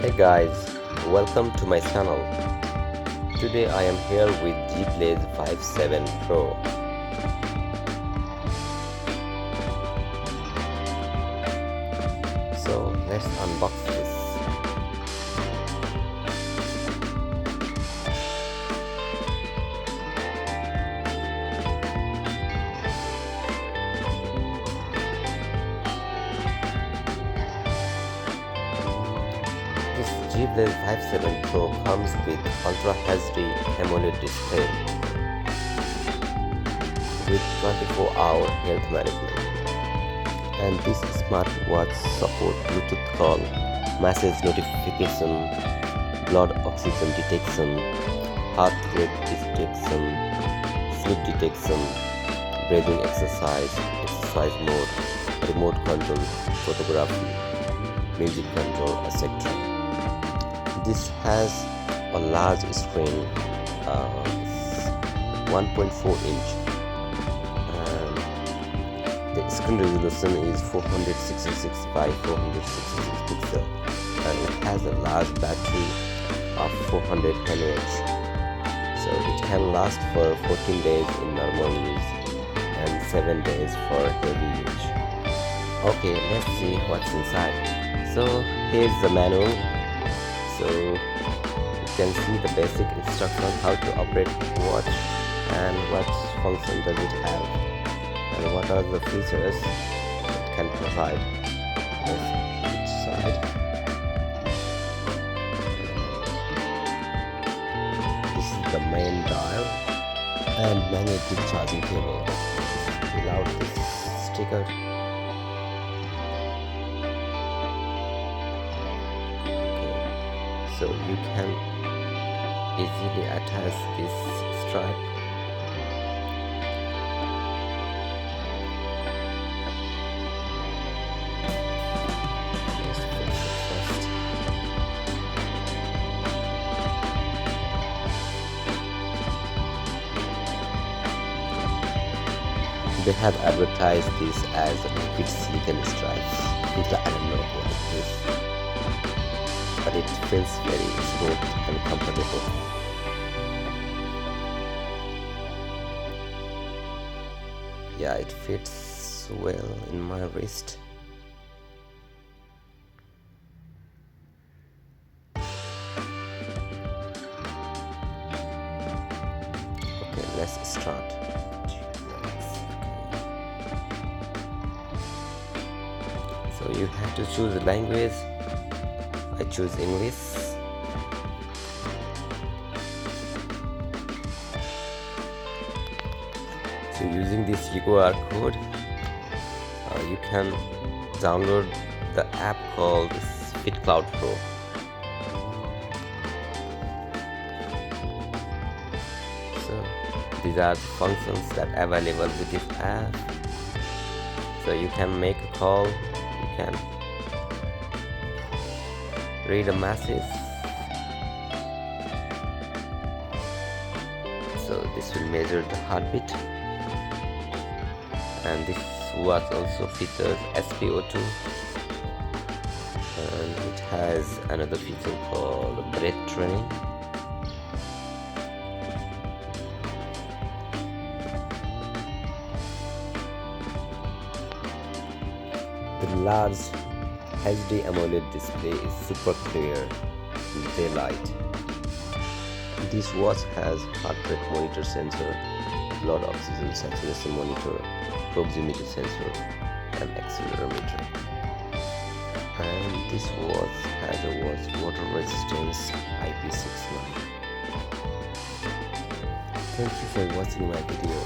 Hey guys, welcome to my channel. Today I am here with Zeblaze Vibe 7 Pro. So let's unbox this. This Zeblaze Vibe 7 Pro comes with Ultra HD AMOLED display with 24-hour health management, and this smartwatch supports Bluetooth call, message notification, blood oxygen detection, heart rate detection, sleep detection, breathing exercise mode, remote control, photography, music control, etc. This has a large screen, 1.4 inch, and the screen resolution is 466 by 466 pixel, and it has a large battery of 400 mAh, so it can last for 14 days in normal use and 7 days for heavy use. Okay, let's see what's inside. So here's the manual. So you can see the basic instruction how to operate watch and what function does it have and what are the features it can provide. Let's see each side. This is the main dial and magnetic charging cable. Without this sticker, so you can easily attach this strap. Let's fix it first. They have advertised this as liquid silicone straps. I don't know what it is, but it feels very smooth and comfortable. Yeah, it fits well in my wrist. Okay, let's start. So you have to choose the language. I choose English. So using this QR code, you can download the app called FitCloud Pro. So these are the functions that are available with this app. So you can make a call, you can read a message. So this will measure the heartbeat, and this watch also features SpO2, and it has another feature called breath training. The large HD AMOLED display is super clear in daylight. This watch has heart rate monitor sensor, blood oxygen saturation monitor, proximity sensor, and accelerometer. And this watch has a water resistance IP69. Thank you for watching my video.